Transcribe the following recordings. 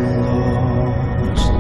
lost.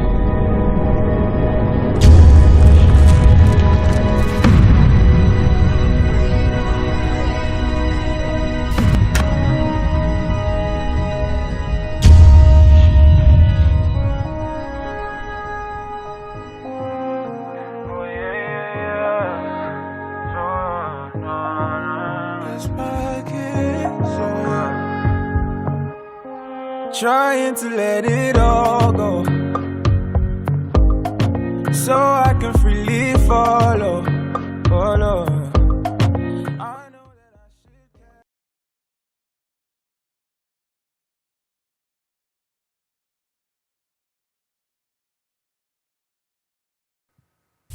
Trying to let it all go, so I can freely follow.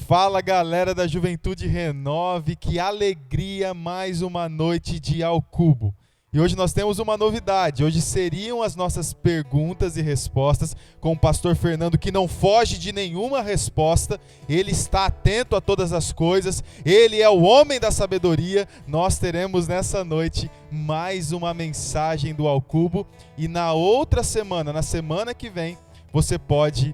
Fala, galera da Juventude Renove, que alegria, mais uma noite de Ao Cubo. E hoje nós temos uma novidade. Hoje seriam as nossas perguntas e respostas com o pastor Fernando, que não foge de nenhuma resposta. Ele está atento a todas as coisas. Ele é o homem da sabedoria. Nós teremos nessa noite mais uma mensagem do Ao Cubo. E na outra semana, na semana que vem, você pode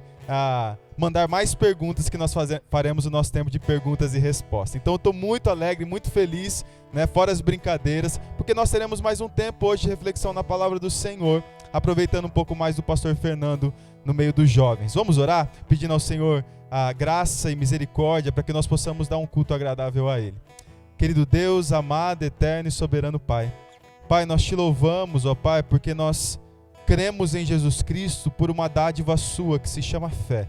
mandar mais perguntas, que nós faremos o nosso tempo de perguntas e respostas. Então eu estou muito alegre, muito feliz, né, fora as brincadeiras, porque nós teremos mais um tempo hoje de reflexão na palavra do Senhor, aproveitando um pouco mais do pastor Fernando no meio dos jovens. Vamos orar, pedindo ao Senhor a graça e misericórdia para que nós possamos dar um culto agradável a Ele. Querido Deus, amado, eterno e soberano Pai, Pai, nós te louvamos, ó Pai, porque nós cremos em Jesus Cristo por uma dádiva sua que se chama fé.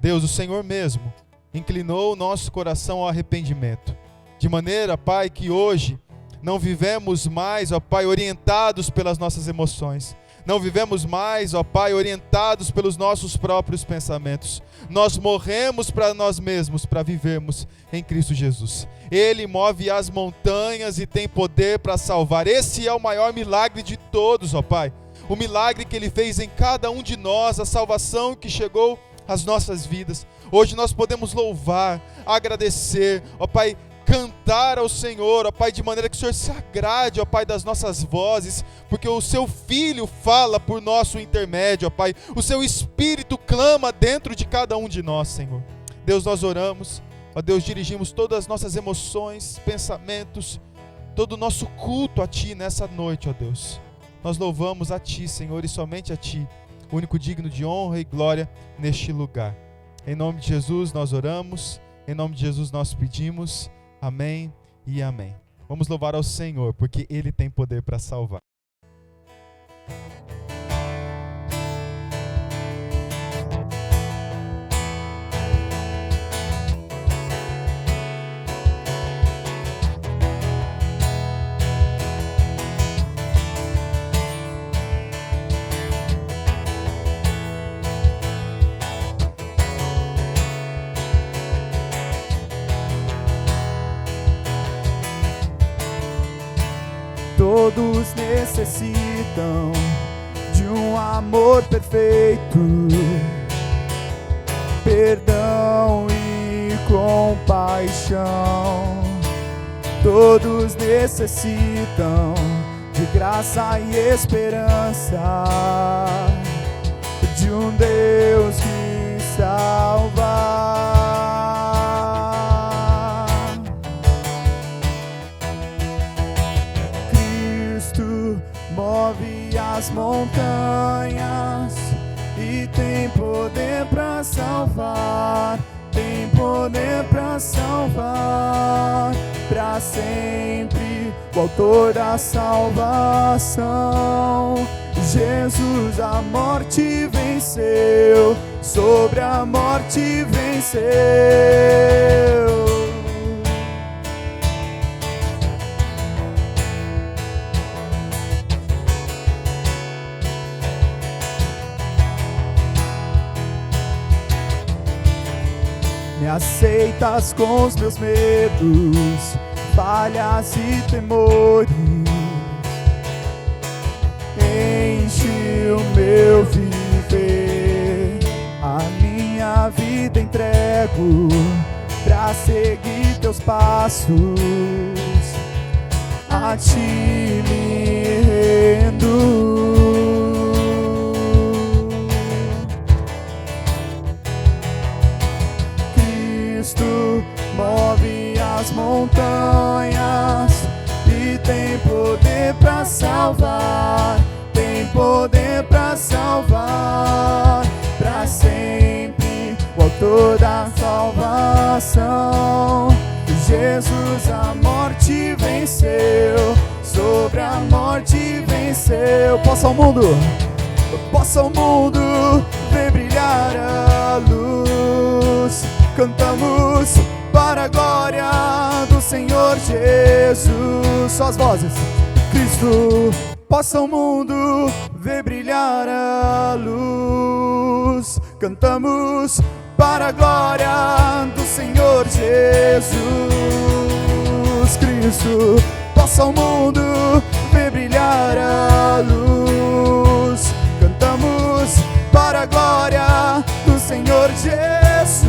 Deus, o Senhor mesmo inclinou o nosso coração ao arrependimento, de maneira, Pai, que hoje não vivemos mais, ó Pai, orientados pelas nossas emoções, não vivemos mais, ó Pai, orientados pelos nossos próprios pensamentos. Nós morremos para nós mesmos, para vivermos em Cristo Jesus. Ele move as montanhas e tem poder para salvar. Esse é o maior milagre de todos, ó Pai. O milagre que Ele fez em cada um de nós, a salvação que chegou às nossas vidas. Hoje nós podemos louvar, agradecer, ó Pai, cantar ao Senhor, ó Pai, de maneira que o Senhor se agrade, ó Pai, das nossas vozes, porque o Seu Filho fala por nosso intermédio, ó Pai. O Seu Espírito clama dentro de cada um de nós, Senhor. Deus, nós oramos, ó Deus, dirigimos todas as nossas emoções, pensamentos, todo o nosso culto a Ti nessa noite, ó Deus. Nós louvamos a Ti, Senhor, e somente a Ti, o único digno de honra e glória neste lugar. Em nome de Jesus nós oramos, em nome de Jesus nós pedimos, amém e amém. Vamos louvar ao Senhor, porque Ele tem poder para salvar. Todos necessitam de um amor perfeito, perdão e compaixão. Todos necessitam de graça e esperança, de um Deus que salva. Move as montanhas e tem poder para salvar, tem poder para salvar, para sempre o autor da salvação. Jesus a morte venceu, sobre a morte venceu. Me aceitas com os meus medos, falhas e temores. Enche o meu viver, a minha vida entrego pra seguir teus passos. A ti me rendo. as montanhas e tem poder para salvar, tem poder para salvar, para sempre, o autor da salvação. Jesus a morte venceu, sobre a morte venceu. Possa o mundo ver brilhar a luz. Cantamos para a glória do Senhor Jesus. Só as vozes. Cristo, possa o mundo ver brilhar a luz. Cantamos para a glória do Senhor Jesus. Cristo, possa o mundo ver brilhar a luz. Cantamos para a glória do Senhor Jesus.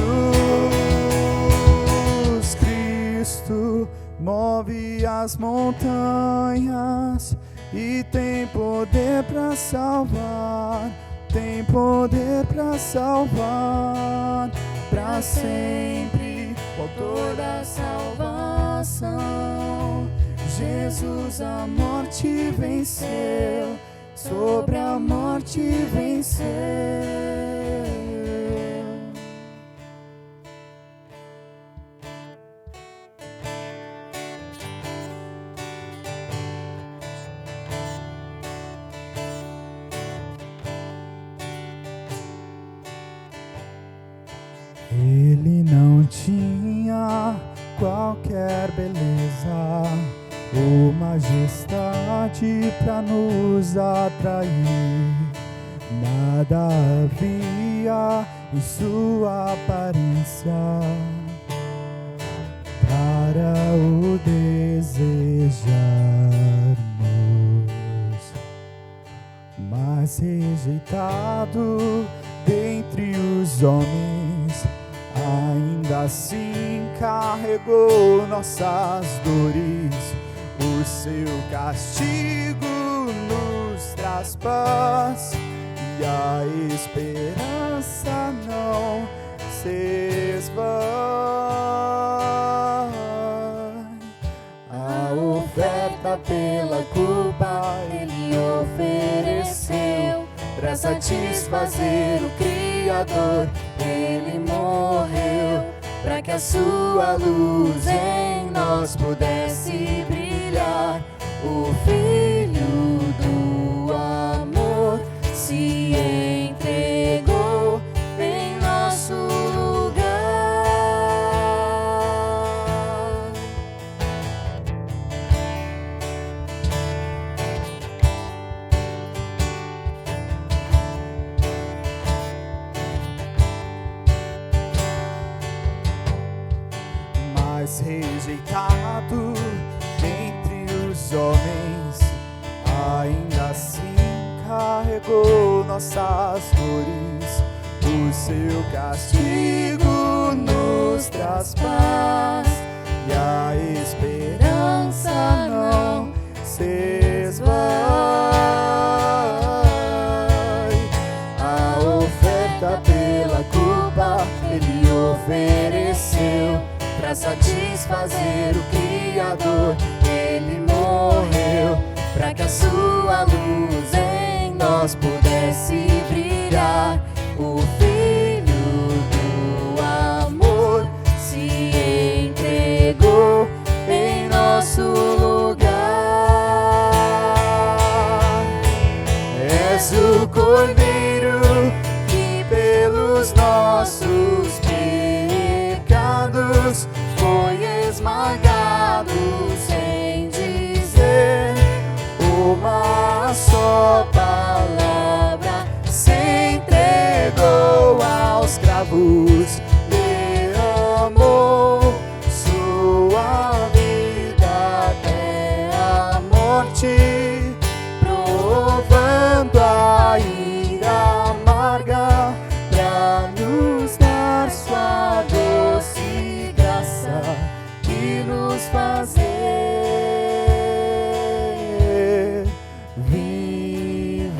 Cristo move as montanhas e tem poder para salvar, tem poder para salvar, para sempre, o autor da salvação. Jesus a morte venceu, sobre a morte venceu. Ele não tinha qualquer beleza ou majestade pra nos atrair. Nada havia em sua aparência para o desejarmos, mas rejeitado dentre os homens, ainda assim carregou nossas dores. O seu castigo nos traz paz e a esperança não se esvai. A oferta pela culpa ele ofereceu para satisfazer o Criador. Ele morreu para que a sua luz em nós pudesse brilhar. O Filho do amor se entregou em nosso lugar. Mas rejeitado entre os homens, ainda assim carregou nossas dores. O seu castigo nos traz paz e a esperança não se esvai. A oferta pela culpa ele ofereceu para satisfazer o Criador. Ele morreu para que a sua luz em nós pudesse brilhar. O Filho do amor se entregou em nosso lugar. És o Cordeiro que pelos nossos pecados foi esmagado, sem dizer uma só palavra, se entregou aos cravos, derramou sua vida até a morte, provando a ira amarga pra nos dar sua doce graça e nos fazer viver.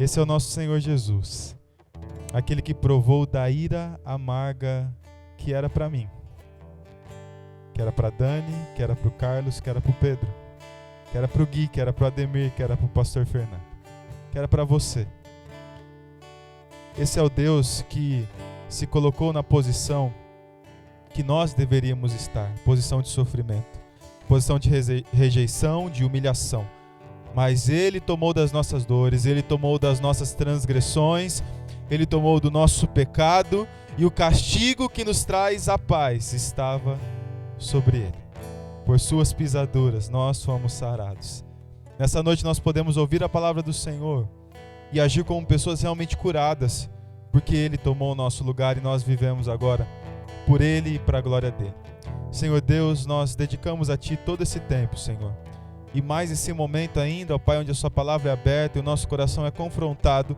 Esse é o nosso Senhor Jesus, aquele que provou da ira amarga que era para mim, que era para Dani, que era para o Carlos, que era para o Pedro, que era para o Gui, que era para o Ademir, que era para o pastor Fernando, que era para você. Esse é o Deus que se colocou na posição que nós deveríamos estar, posição de sofrimento, posição de rejeição, de humilhação. Mas Ele tomou das nossas dores, Ele tomou das nossas transgressões, Ele tomou do nosso pecado, e o castigo que nos traz a paz estava sobre Ele. Por suas pisaduras nós fomos sarados. Nessa noite nós podemos ouvir a palavra do Senhor e agir como pessoas realmente curadas, porque Ele tomou o nosso lugar e nós vivemos agora por Ele e para a glória dEle. Senhor Deus, nós dedicamos a Ti todo esse tempo, Senhor. E mais esse momento ainda, ó Pai, onde a Sua palavra é aberta e o nosso coração é confrontado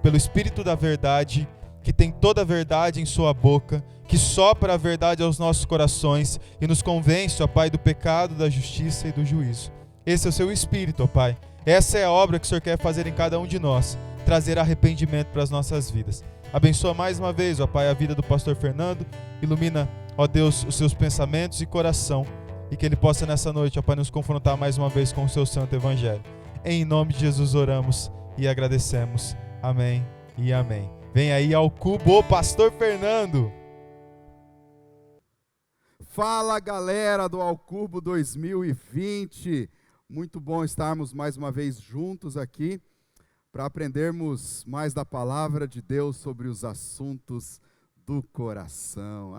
pelo Espírito da verdade, que tem toda a verdade em Sua boca, que sopra a verdade aos nossos corações e nos convence, ó Pai, do pecado, da justiça e do juízo. Esse é o Seu Espírito, ó Pai. Essa é a obra que o Senhor quer fazer em cada um de nós, trazer arrependimento para as nossas vidas. Abençoa mais uma vez, ó Pai, a vida do pastor Fernando, ilumina, ó Deus, os seus pensamentos e coração, e que ele possa nessa noite, ó Pai, nos confrontar mais uma vez com o seu santo evangelho. Em nome de Jesus oramos e agradecemos. Amém e amém. Vem aí ao cubo, pastor Fernando. Fala, galera do Ao Cubo 2020. Muito bom estarmos mais uma vez juntos aqui para aprendermos mais da palavra de Deus sobre os assuntos do coração.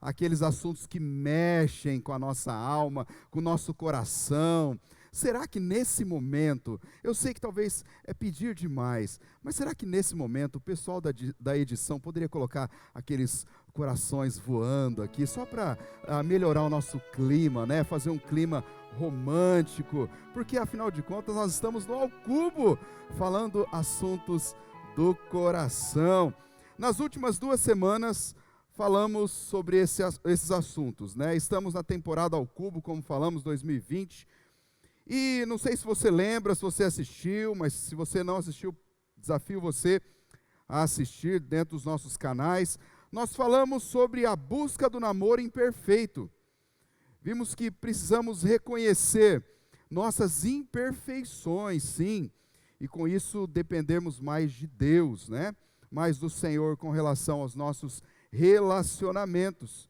Aqueles assuntos que mexem com a nossa alma, com o nosso coração. Será que nesse momento, eu sei que talvez é pedir demais, mas será que nesse momento o pessoal da edição poderia colocar aqueles corações voando aqui, só para melhorar o nosso clima, né? Fazer um clima romântico, porque afinal de contas nós estamos no Ao Cubo, falando assuntos do coração. Nas últimas 2 semanas falamos sobre esses assuntos, né? Estamos na temporada Ao Cubo, como falamos, 2020, e não sei se você lembra, se você assistiu, mas se você não assistiu, desafio você a assistir dentro dos nossos canais. Nós falamos sobre a busca do namoro imperfeito. Vimos que precisamos reconhecer nossas imperfeições, sim, e com isso dependermos mais de Deus, né? Mais do Senhor com relação aos nossos relacionamentos.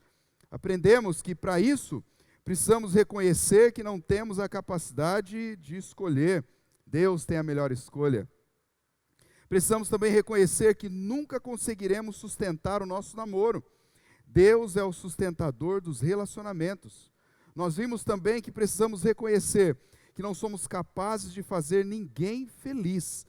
Aprendemos que para isso precisamos reconhecer que não temos a capacidade de escolher. Deus tem a melhor escolha. Precisamos também reconhecer que nunca conseguiremos sustentar o nosso namoro. Deus é o sustentador dos relacionamentos. Nós vimos também que precisamos reconhecer que não somos capazes de fazer ninguém feliz.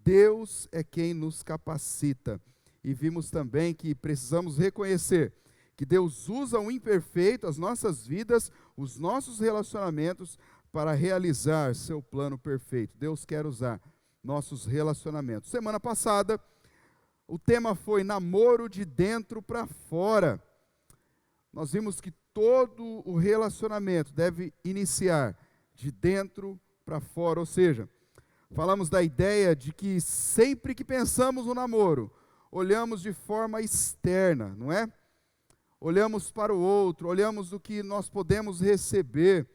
Deus é quem nos capacita. E vimos também que precisamos reconhecer que Deus usa o imperfeito, as nossas vidas, os nossos relacionamentos, para realizar seu plano perfeito. Deus quer usar nossos relacionamentos. Semana passada, o tema foi namoro de dentro para fora. Nós vimos que todo o relacionamento deve iniciar de dentro para fora, ou seja, falamos da ideia de que sempre que pensamos no namoro, olhamos de forma externa, não é? Olhamos para o outro, olhamos o que nós podemos receber,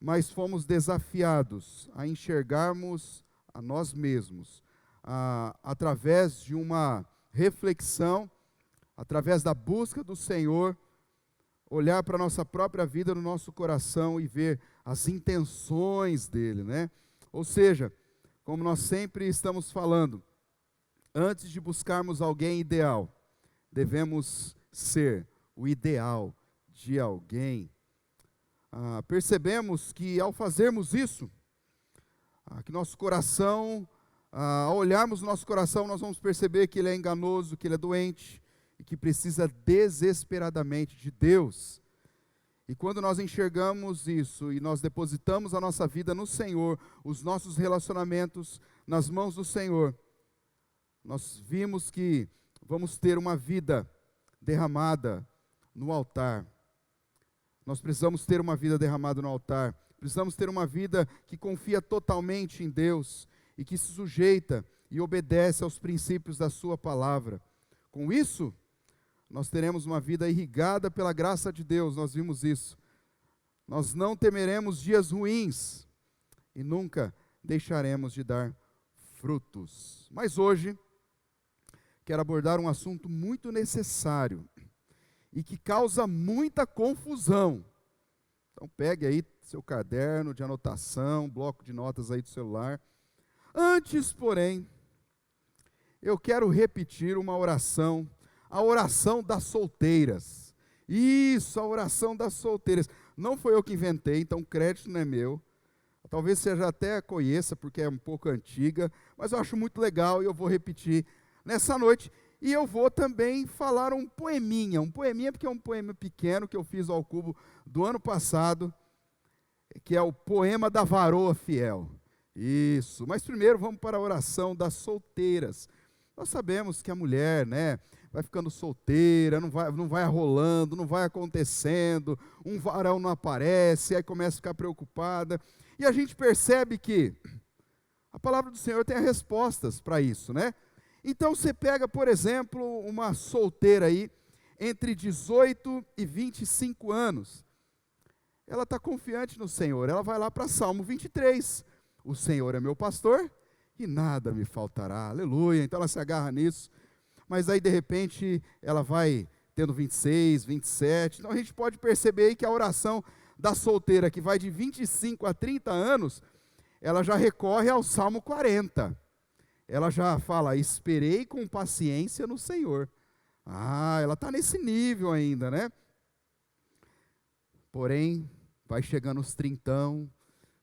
mas fomos desafiados a enxergarmos a nós mesmos, através de uma reflexão, através da busca do Senhor, olhar para a nossa própria vida no nosso coração e ver as intenções dele, né? Ou seja, como nós sempre estamos falando, antes de buscarmos alguém ideal, devemos ser o ideal de alguém. Percebemos que ao fazermos isso, que nosso coração, ao olharmos o nosso coração, nós vamos perceber que ele é enganoso, que ele é doente e que precisa desesperadamente de Deus. E quando nós enxergamos isso e nós depositamos a nossa vida no Senhor, os nossos relacionamentos nas mãos do Senhor, nós vimos que vamos ter uma vida derramada no altar. Nós precisamos ter uma vida derramada no altar. Precisamos ter uma vida que confia totalmente em Deus e que se sujeita e obedece aos princípios da sua palavra. Com isso, nós teremos uma vida irrigada pela graça de Deus, nós vimos isso. Nós não temeremos dias ruins e nunca deixaremos de dar frutos. Mas hoje, quero abordar um assunto muito necessário e que causa muita confusão. Então pegue aí seu caderno de anotação, bloco de notas aí do celular. Antes, porém, eu quero repetir uma oração, a oração das solteiras. Isso, a oração das solteiras. Não foi eu que inventei, então o crédito não é meu. Talvez você já até conheça, porque é um pouco antiga, mas eu acho muito legal e eu vou repetir nessa noite. E eu vou também falar um poeminha porque é um poema pequeno que eu fiz ao Cubo do ano passado, que é o poema da varoa fiel. Isso, mas primeiro vamos para a oração das solteiras. Nós sabemos que a mulher, né, vai ficando solteira, não vai rolando, não vai acontecendo, um varão não aparece, aí começa a ficar preocupada. E a gente percebe que a palavra do Senhor tem as respostas para isso, né? Então você pega, por exemplo, uma solteira aí, entre 18 e 25 anos. Ela está confiante no Senhor, ela vai lá para Salmo 23. O Senhor é meu pastor e nada me faltará, aleluia. Então ela se agarra nisso, mas aí de repente ela vai tendo 26, 27, então a gente pode perceber aí que a oração da solteira, que vai de 25 a 30 anos, ela já recorre ao Salmo 40, ela já fala, esperei com paciência no Senhor. Ela está nesse nível ainda, né? Porém, vai chegando os 30,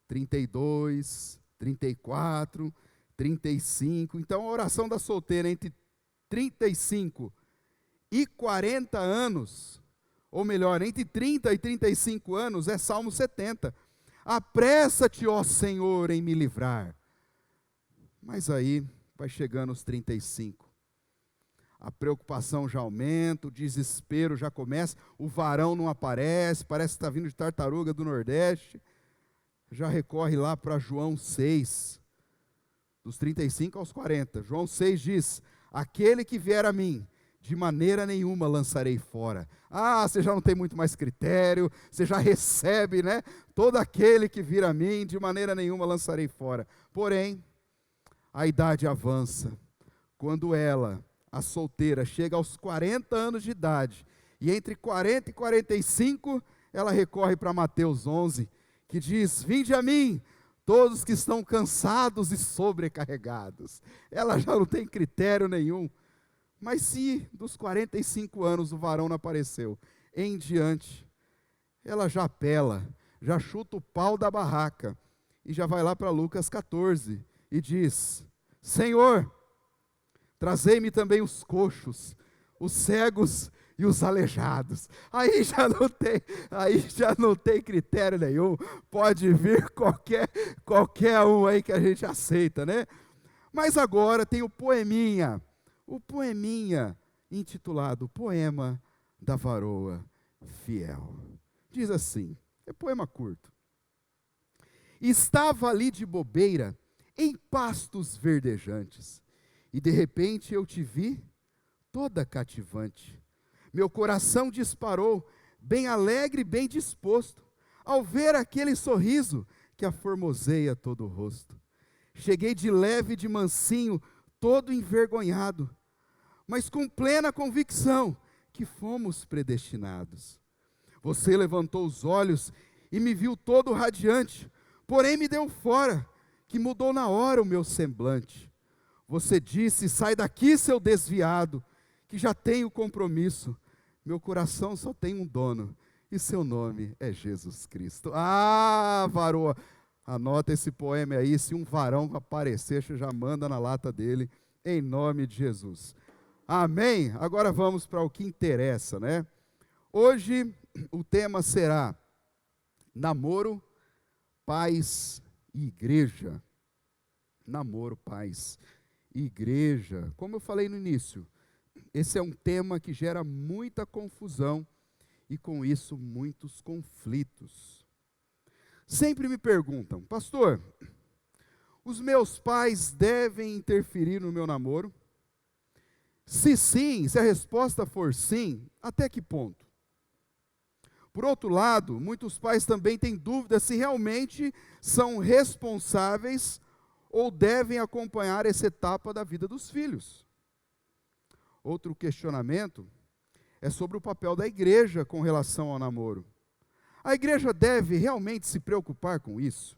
32, 34, 35. Então, a oração da solteira entre 35 e 40 anos, ou melhor, entre 30 e 35 anos, é Salmo 70. Apressa-te, ó Senhor, em me livrar. Mas aí, vai chegando os 35. A preocupação já aumenta, o desespero já começa, o varão não aparece, parece que está vindo de Tartaruga do Nordeste. Já recorre lá para João 6, dos 35 aos 40. João 6 diz, aquele que vier a mim, de maneira nenhuma lançarei fora. Você já não tem muito mais critério, você já recebe, né? Todo aquele que vir a mim, de maneira nenhuma lançarei fora. Porém, a idade avança. Quando ela, a solteira, chega aos 40 anos de idade, e entre 40 e 45, ela recorre para Mateus 11, que diz, vinde a mim, todos que estão cansados e sobrecarregados. Ela já não tem critério nenhum. Mas se dos 45 anos o varão não apareceu, em diante, ela já apela, já chuta o pau da barraca, e já vai lá para Lucas 14, e diz, Senhor, trazei-me também os coxos, os cegos e os aleijados. Aí já não tem critério nenhum, pode vir qualquer um aí que a gente aceita, né? Mas agora tem o poeminha intitulado Poema da Varoa Fiel. Diz assim, é poema curto. Estava ali de bobeira, em pastos verdejantes, e de repente eu te vi toda cativante. Meu coração disparou, bem alegre, bem disposto, ao ver aquele sorriso que aformoseia todo o rosto. Cheguei de leve e de mansinho, todo envergonhado, mas com plena convicção que fomos predestinados. Você levantou os olhos e me viu todo radiante, porém me deu fora, que mudou na hora o meu semblante. Você disse, sai daqui, seu desviado, que já tenho compromisso. Meu coração só tem um dono, e seu nome é Jesus Cristo. Varoa, anota esse poema aí, se um varão aparecer, você já manda na lata dele, em nome de Jesus. Amém? Agora vamos para o que interessa, né? Hoje o tema será namoro, paz e igreja. Namoro, paz e igreja. Como eu falei no início, esse é um tema que gera muita confusão e com isso muitos conflitos. Sempre me perguntam, pastor, Os meus pais devem interferir no meu namoro? Se sim, se a resposta for sim, até que ponto? Por outro lado, muitos pais também têm dúvidas se realmente são responsáveis ou devem acompanhar essa etapa da vida dos filhos. Outro questionamento é sobre o papel da igreja com relação ao namoro. A igreja deve realmente se preocupar com isso?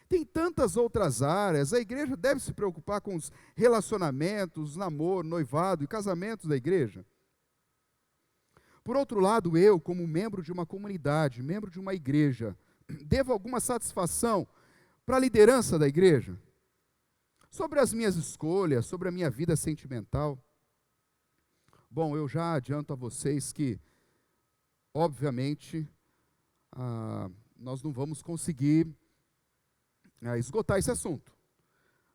Tem tantas outras áreas, a igreja deve se preocupar com os relacionamentos, namoro, noivado e casamentos da igreja? Por outro lado, eu, como membro de uma comunidade, membro de uma igreja, devo alguma satisfação para a liderança da igreja? Sobre as minhas escolhas, sobre a minha vida sentimental? Bom, eu já adianto a vocês que, obviamente, nós não vamos conseguir esgotar esse assunto,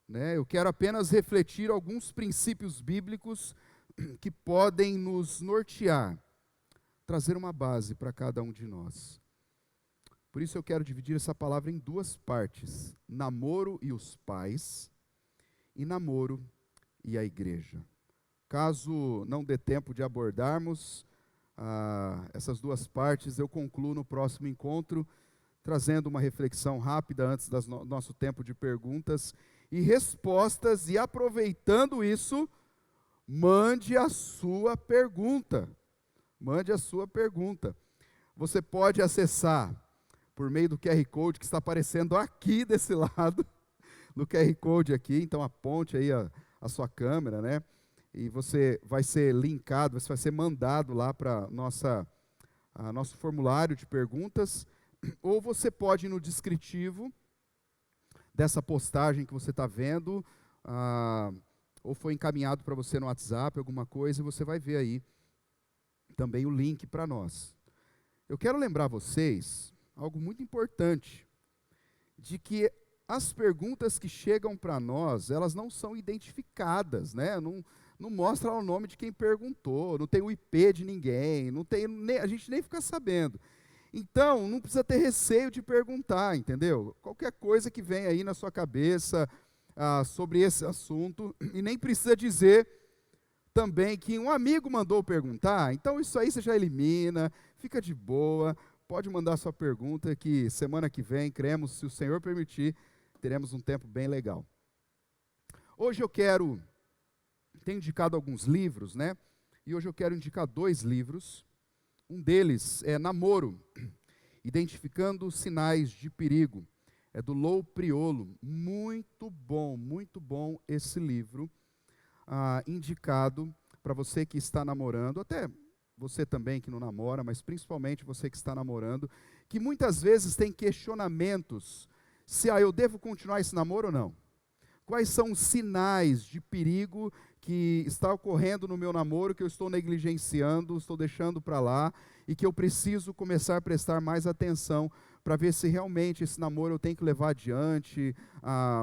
né? Eu quero apenas refletir alguns princípios bíblicos que podem nos nortear, trazer uma base para cada um de nós. Por isso eu quero dividir essa palavra em duas partes: namoro e os pais, e namoro e a igreja. Caso não dê tempo de abordarmos essas duas partes, eu concluo no próximo encontro, trazendo uma reflexão rápida antes do nosso tempo de perguntas e respostas, e aproveitando isso, mande a sua pergunta. Mande a sua pergunta. Você pode acessar por meio do QR Code que está aparecendo aqui desse lado, no QR Code aqui, então aponte aí a sua câmera, né? E você vai ser linkado, você vai ser mandado lá para nosso formulário de perguntas, ou você pode ir no descritivo dessa postagem que você está vendo, ou foi encaminhado para você no WhatsApp, alguma coisa, e você vai ver aí também o link para nós. Eu quero lembrar vocês algo muito importante, de que as perguntas que chegam para nós, elas não são identificadas, né? Não mostra o nome de quem perguntou, não tem o IP de ninguém, a gente nem fica sabendo. Então, não precisa ter receio de perguntar, entendeu? Qualquer coisa que vem aí na sua cabeça sobre esse assunto, e nem precisa dizer também que um amigo mandou perguntar, então isso aí você já elimina, fica de boa, pode mandar sua pergunta que semana que vem, cremos, se o Senhor permitir, teremos um tempo bem legal. Hoje eu tenho indicado alguns livros, né? E hoje eu quero indicar 2 livros. Um deles é Namoro, Identificando Sinais de Perigo. É do Lou Priolo. Muito bom esse livro. Indicado para você que está namorando, até você também que não namora, mas principalmente você que está namorando, que muitas vezes tem questionamentos, se eu devo continuar esse namoro ou não. Quais são os sinais de perigo que está ocorrendo no meu namoro, que eu estou negligenciando, estou deixando para lá, e que eu preciso começar a prestar mais atenção para ver se realmente esse namoro eu tenho que levar adiante,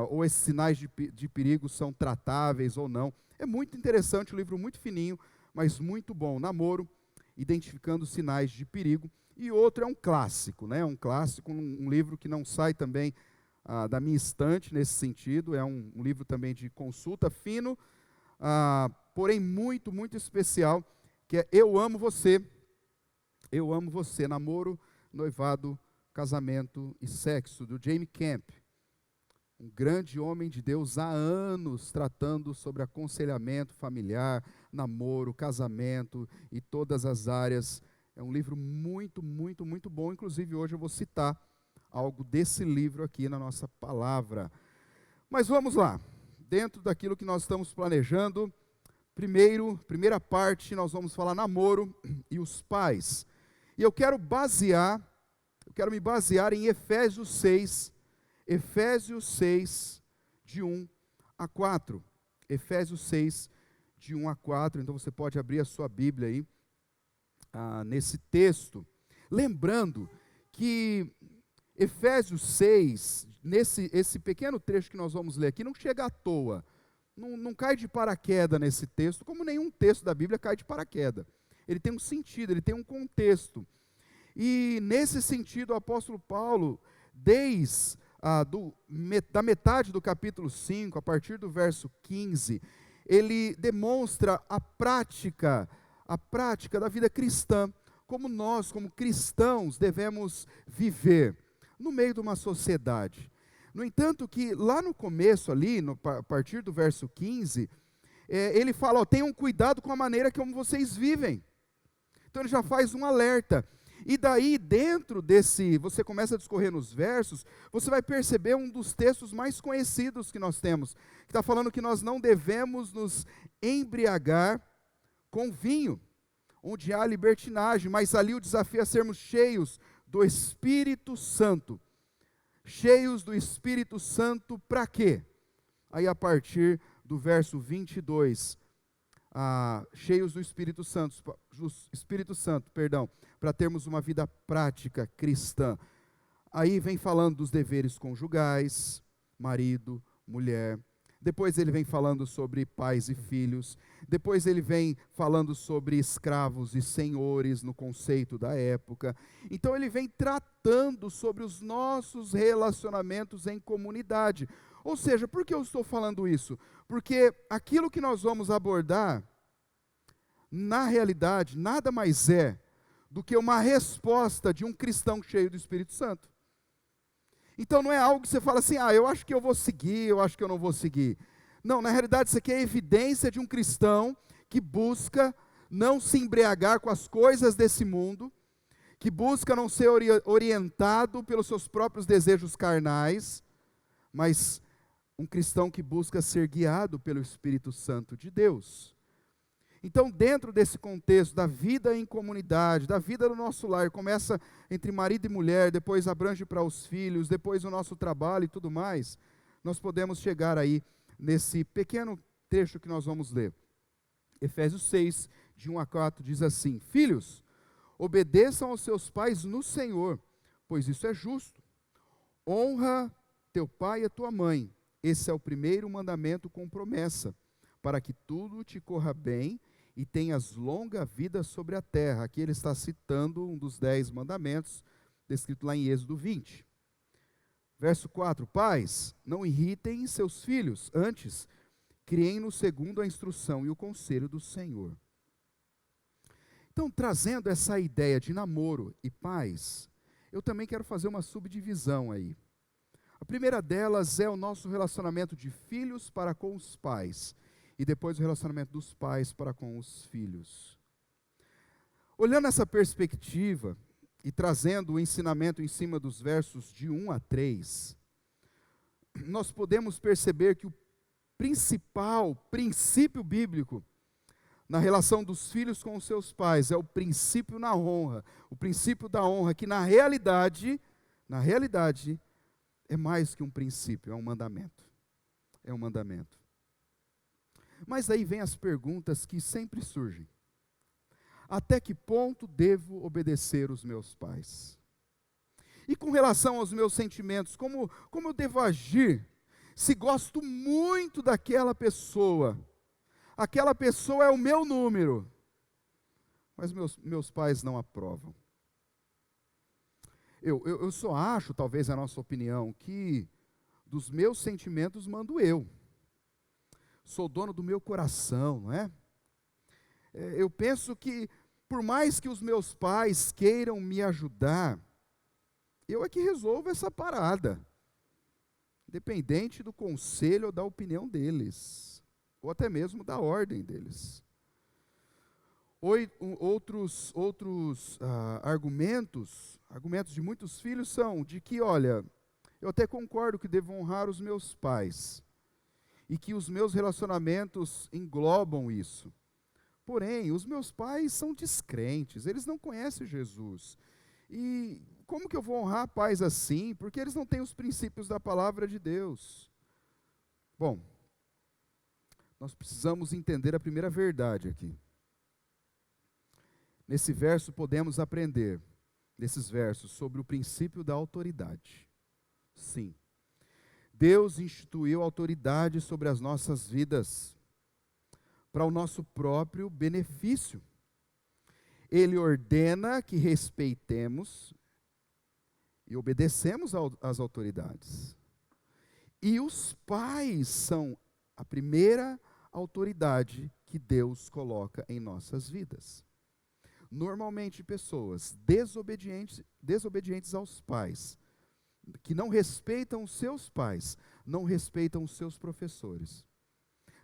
ou esses sinais de perigo são tratáveis ou não. É muito interessante, um livro muito fininho, mas muito bom. Namoro, Identificando Sinais de Perigo. E outro é um clássico, né? Um clássico, um livro que não sai também da minha estante nesse sentido. É um livro também de consulta fino, porém muito especial, que é Eu Amo Você. Eu Amo Você, Namoro, Noivado, Casamento e Sexo, do Jamie Camp. Um grande homem de Deus há anos tratando sobre aconselhamento familiar, namoro, casamento e todas as áreas. É um livro muito bom. Inclusive hoje eu vou citar algo desse livro aqui na nossa palavra. Mas vamos lá, dentro daquilo que nós estamos planejando, primeira parte nós vamos falar namoro e os pais. E eu quero me basear em Efésios 6, de 1 a 4. Efésios 6, de 1 a 4. Então você pode abrir a sua Bíblia aí, nesse texto. Lembrando que Efésios 6, esse pequeno trecho que nós vamos ler aqui, não chega à toa. Não cai de paraquedas nesse texto, como nenhum texto da Bíblia cai de paraquedas. Ele tem um sentido, ele tem um contexto. E nesse sentido, o apóstolo Paulo, desde da metade do capítulo 5, a partir do verso 15, ele demonstra a prática da vida cristã, como nós, como cristãos, devemos viver no meio de uma sociedade. No entanto, que lá no começo ali, a partir do verso 15, ele fala, ó, tenham cuidado com a maneira como vocês vivem. Então ele já faz um alerta. E daí, dentro desse, você começa a discorrer nos versos, você vai perceber um dos textos mais conhecidos que nós temos, que está falando que nós não devemos nos embriagar com vinho, onde há libertinagem, mas ali o desafio é sermos cheios do Espírito Santo. Cheios do Espírito Santo para quê? Aí a partir do verso 22, cheios do Espírito Santo, para termos uma vida prática cristã. Aí vem falando dos deveres conjugais, marido, mulher. Depois ele vem falando sobre pais e filhos. Depois ele vem falando sobre escravos e senhores no conceito da época. Então ele vem tratando sobre os nossos relacionamentos em comunidade. Ou seja, por que eu estou falando isso? Porque aquilo que nós vamos abordar, na realidade, nada mais é do que uma resposta de um cristão cheio do Espírito Santo. Então não é algo que você fala assim, eu acho que eu vou seguir, eu acho que eu não vou seguir. Não, na realidade isso aqui é evidência de um cristão que busca não se embriagar com as coisas desse mundo, que busca não ser orientado pelos seus próprios desejos carnais, mas um cristão que busca ser guiado pelo Espírito Santo de Deus. Então, dentro desse contexto da vida em comunidade, da vida no nosso lar, começa entre marido e mulher, depois abrange para os filhos, depois o nosso trabalho e tudo mais, nós podemos chegar aí nesse pequeno trecho que nós vamos ler. Efésios 6, de 1 a 4, diz assim: Filhos, obedeçam aos seus pais no Senhor, pois isso é justo. Honra teu pai e a tua mãe, esse é o primeiro mandamento com promessa, para que tudo te corra bem e tenhas longa vida sobre a terra. Aqui ele está citando um dos 10 mandamentos, descrito lá em Êxodo 20. Verso 4, pais, não irritem seus filhos, antes, criem-nos segundo a instrução e o conselho do Senhor. Então, trazendo essa ideia de namoro e paz, eu também quero fazer uma subdivisão aí. A primeira delas é o nosso relacionamento de filhos para com os pais, e depois o relacionamento dos pais para com os filhos. Olhando essa perspectiva e trazendo o ensinamento em cima dos versos de 1 a 3, nós podemos perceber que o principal princípio bíblico na relação dos filhos com os seus pais é o princípio na honra, o princípio da honra, que na realidade, é mais que um princípio, é um mandamento. É um mandamento. Mas aí vem as perguntas que sempre surgem. Até que ponto devo obedecer os meus pais? E com relação aos meus sentimentos, como eu devo agir? Se gosto muito daquela pessoa, aquela pessoa é o meu número, mas meus pais não aprovam. Eu só acho, talvez a nossa opinião, que dos meus sentimentos mando eu. Sou dono do meu coração, não é? Eu penso que, por mais que os meus pais queiram me ajudar, eu é que resolvo essa parada, independente do conselho ou da opinião deles, ou até mesmo da ordem deles. Outros argumentos de muitos filhos são de que, olha, eu até concordo que devo honrar os meus pais, e que os meus relacionamentos englobam isso. Porém, os meus pais são descrentes, eles não conhecem Jesus. E como que eu vou honrar pais assim? Porque eles não têm os princípios da palavra de Deus. Bom, nós precisamos entender a primeira verdade aqui. Nesse verso podemos aprender, nesses versos, sobre o princípio da autoridade. Sim. Deus instituiu autoridade sobre as nossas vidas, para o nosso próprio benefício. Ele ordena que respeitemos e obedecemos às autoridades. E os pais são a primeira autoridade que Deus coloca em nossas vidas. Normalmente pessoas desobedientes aos pais, que não respeitam os seus pais, não respeitam os seus professores,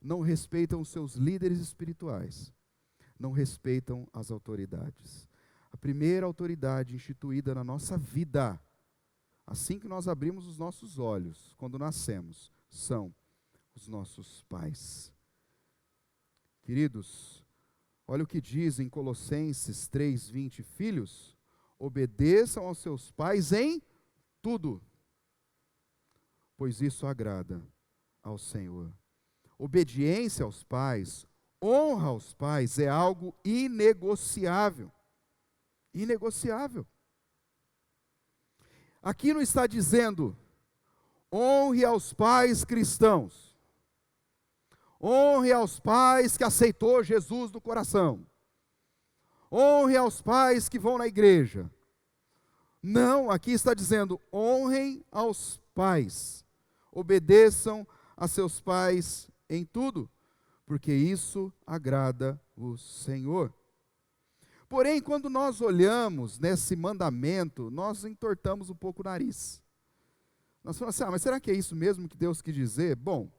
não respeitam os seus líderes espirituais, não respeitam as autoridades. A primeira autoridade instituída na nossa vida, assim que nós abrimos os nossos olhos, quando nascemos, são os nossos pais. Queridos, olha o que diz em Colossenses 3:20, filhos, obedeçam aos seus pais em tudo, pois isso agrada ao Senhor. Obediência aos pais, honra aos pais é algo inegociável. Inegociável. Aqui não está dizendo, honre aos pais cristãos. Honre aos pais que aceitou Jesus no coração. Honre aos pais que vão na igreja. Não, aqui está dizendo, honrem aos pais. Obedeçam a seus pais em tudo, porque isso agrada o Senhor. Porém, quando nós olhamos nesse mandamento, nós entortamos um pouco o nariz. Nós falamos assim, mas será que é isso mesmo que Deus quis dizer? Bom,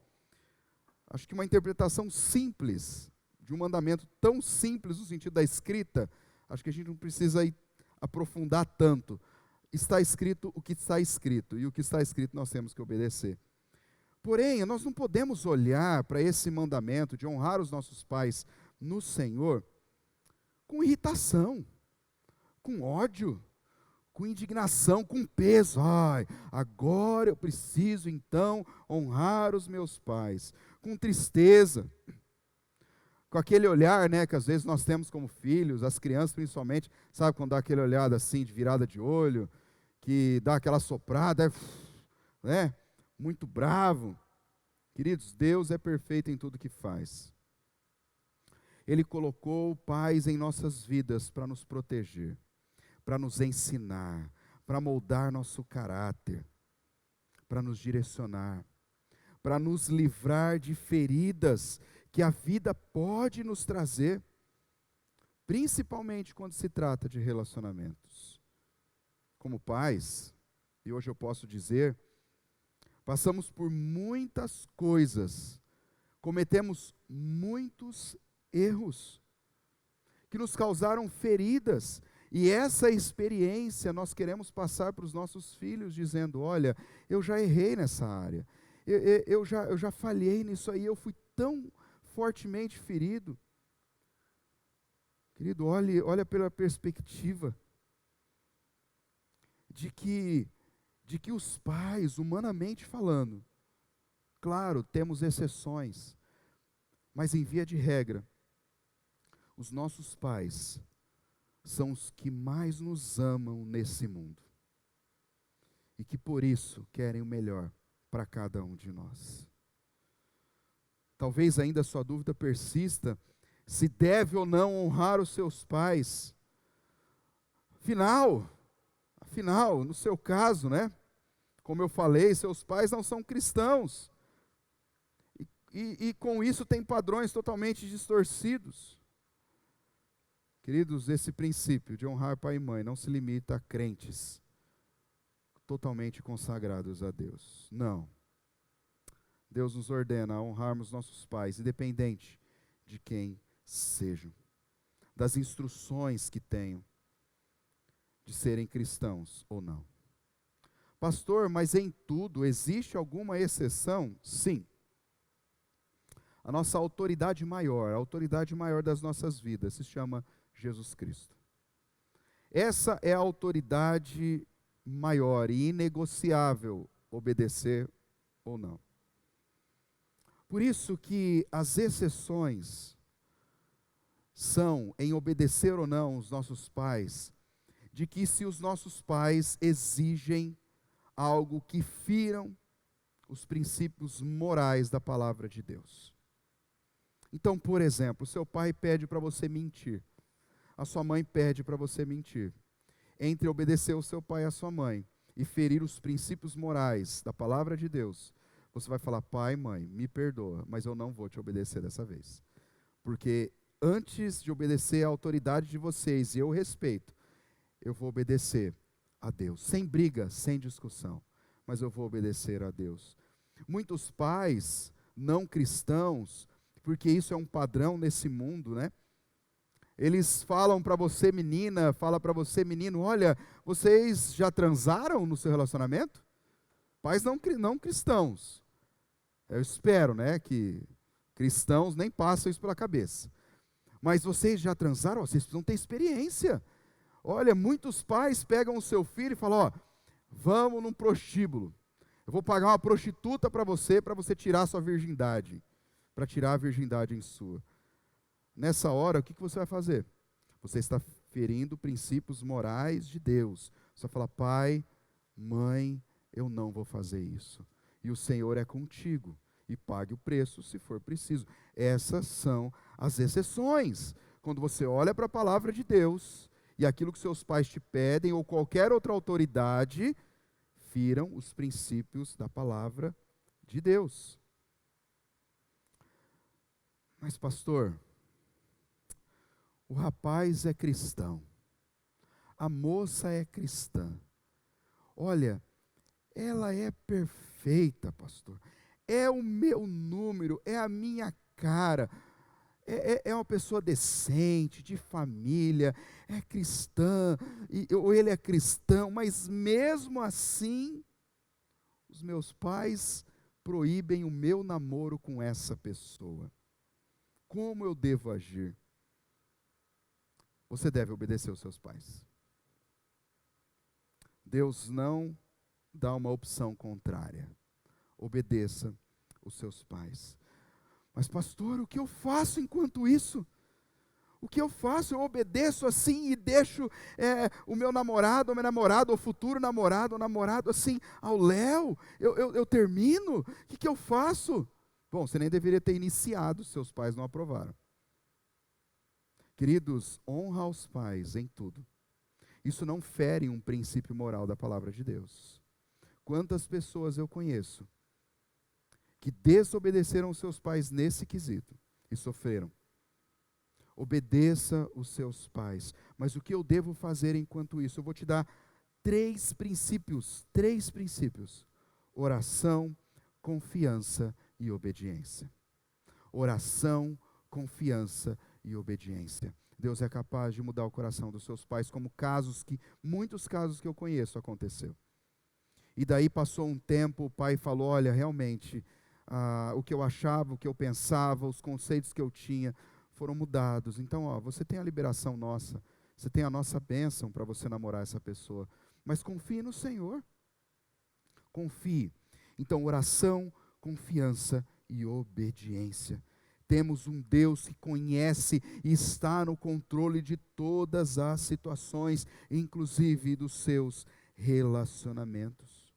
acho que uma interpretação simples, de um mandamento tão simples no sentido da escrita, acho que a gente não precisa aprofundar tanto. Está escrito o que está escrito, e o que está escrito nós temos que obedecer. Porém, nós não podemos olhar para esse mandamento de honrar os nossos pais no Senhor com irritação, com ódio, com indignação, com peso. Ai, agora eu preciso então honrar os meus pais. Com tristeza, com aquele olhar, né, que às vezes nós temos como filhos, as crianças principalmente, sabe quando dá aquele olhar assim, de virada de olho, que dá aquela soprada, né, muito bravo. Queridos, Deus é perfeito em tudo que faz. Ele colocou pais em nossas vidas para nos proteger, para nos ensinar, para moldar nosso caráter, para nos direcionar, para nos livrar de feridas que a vida pode nos trazer, principalmente quando se trata de relacionamentos. Como pais, e hoje eu posso dizer, passamos por muitas coisas, cometemos muitos erros, que nos causaram feridas, e essa experiência nós queremos passar para os nossos filhos, dizendo, olha, eu já errei nessa área, eu já falhei nisso aí, eu fui tão fortemente ferido. Querido, olha pela perspectiva de que os pais, humanamente falando, claro, temos exceções, mas em via de regra, os nossos pais são os que mais nos amam nesse mundo. E que por isso querem o melhor para cada um de nós. Talvez ainda a sua dúvida persista, se deve ou não honrar os seus pais. Afinal, no seu caso, né? Como eu falei, seus pais não são cristãos. E com isso tem padrões totalmente distorcidos. Queridos, esse princípio de honrar pai e mãe não se limita a crentes totalmente consagrados a Deus. Não. Deus nos ordena a honrarmos nossos pais, independente de quem sejam, das instruções que tenham de serem cristãos ou não. Pastor, mas em tudo existe alguma exceção? Sim. A nossa autoridade maior, a autoridade maior das nossas vidas se chama Jesus Cristo. Essa é a autoridade maior e inegociável, obedecer ou não. Por isso que as exceções são em obedecer ou não os nossos pais, de que se os nossos pais exigem algo que firam os princípios morais da palavra de Deus. Então, por exemplo, seu pai pede para você mentir, a sua mãe pede para você mentir. Entre obedecer o seu pai e a sua mãe e ferir os princípios morais da palavra de Deus, você vai falar: pai, mãe, me perdoa, mas eu não vou te obedecer dessa vez. Porque antes de obedecer à autoridade de vocês, e eu respeito, eu vou obedecer a Deus, sem briga, sem discussão, mas eu vou obedecer a Deus. Muitos pais não cristãos, porque isso é um padrão nesse mundo, né? Eles falam para você, menina, fala para você, menino: olha, vocês já transaram no seu relacionamento? Pais não cristãos. Eu espero, né, que cristãos nem passam isso pela cabeça. Mas vocês já transaram? Vocês precisam ter experiência. Olha, muitos pais pegam o seu filho e falam: ó, vamos num prostíbulo. Eu vou pagar uma prostituta para você tirar a sua virgindade. Para tirar a virgindade em sua. Nessa hora, o que você vai fazer? Você está ferindo princípios morais de Deus. Você vai falar: pai, mãe, eu não vou fazer isso. E o Senhor é contigo. E pague o preço se for preciso. Essas são as exceções. Quando você olha para a palavra de Deus, e aquilo que seus pais te pedem, ou qualquer outra autoridade, firam os princípios da palavra de Deus. Mas pastor, o rapaz é cristão, a moça é cristã. Olha, ela é perfeita, pastor. É o meu número, é a minha cara. É uma pessoa decente, de família, é cristã, ou ele é cristão, mas mesmo assim, os meus pais proíbem o meu namoro com essa pessoa. Como eu devo agir? Você deve obedecer aos seus pais. Deus não dá uma opção contrária. Obedeça os seus pais. Mas pastor, o que eu faço enquanto isso? O que eu faço? Eu obedeço assim e deixo o meu namorado, ou minha namorada, ou futuro namorado, ou namorado assim, ao léu? Eu termino? O que eu faço? Bom, você nem deveria ter iniciado, seus pais não aprovaram. Queridos, honra aos pais em tudo. Isso não fere um princípio moral da palavra de Deus. Quantas pessoas eu conheço que desobedeceram aos seus pais nesse quesito e sofreram? Obedeça os seus pais. Mas o que eu devo fazer enquanto isso? Eu vou te dar três princípios. Oração, confiança e obediência. Oração, confiança e obediência. Deus é capaz de mudar o coração dos seus pais, como muitos casos que eu conheço aconteceu. E daí passou um tempo, o pai falou: olha, realmente, o que eu achava, o que eu pensava, os conceitos que eu tinha foram mudados. Então, você tem a liberação nossa, você tem a nossa bênção para você namorar essa pessoa. Mas confie no Senhor. Confie. Então, oração, confiança e obediência. Temos um Deus que conhece e está no controle de todas as situações, inclusive dos seus relacionamentos.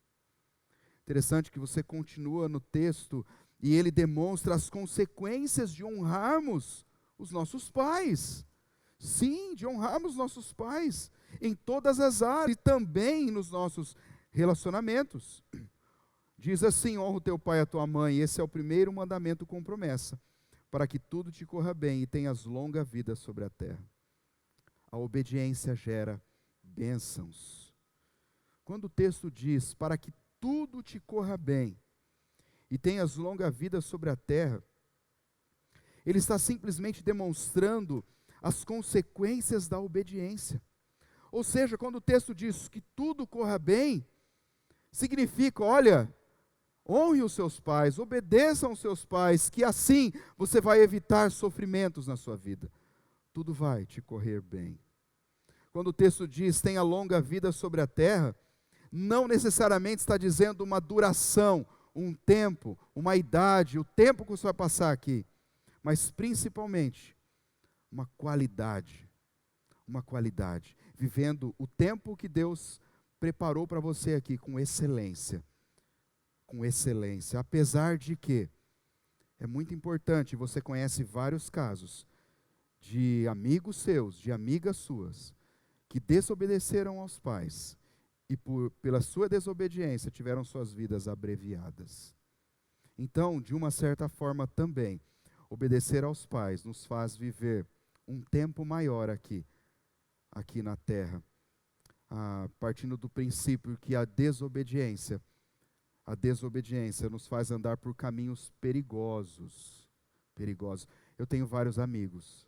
Interessante que você continua no texto e ele demonstra as consequências de honrarmos os nossos pais. Sim, de honrarmos nossos pais em todas as áreas e também nos nossos relacionamentos. Diz assim: honra o teu pai e a tua mãe. Esse é o primeiro mandamento com promessa, para que tudo te corra bem e tenhas longa vida sobre a terra. A obediência gera bênçãos. Quando o texto diz, para que tudo te corra bem e tenhas longa vida sobre a terra, ele está simplesmente demonstrando as consequências da obediência. Ou seja, quando o texto diz que tudo corra bem, significa, olha, honre os seus pais, obedeçam aos seus pais, que assim você vai evitar sofrimentos na sua vida. Tudo vai te correr bem. Quando o texto diz, tenha longa vida sobre a terra, não necessariamente está dizendo uma duração, um tempo, uma idade, o tempo que você vai passar aqui, mas principalmente uma qualidade, vivendo o tempo que Deus preparou para você aqui com excelência, apesar de que é muito importante, você conhece vários casos de amigos seus, de amigas suas, que desobedeceram aos pais e pela sua desobediência tiveram suas vidas abreviadas. Então, de uma certa forma também, obedecer aos pais nos faz viver um tempo maior aqui na terra, partindo do princípio que a desobediência nos faz andar por caminhos perigosos. Eu tenho vários amigos,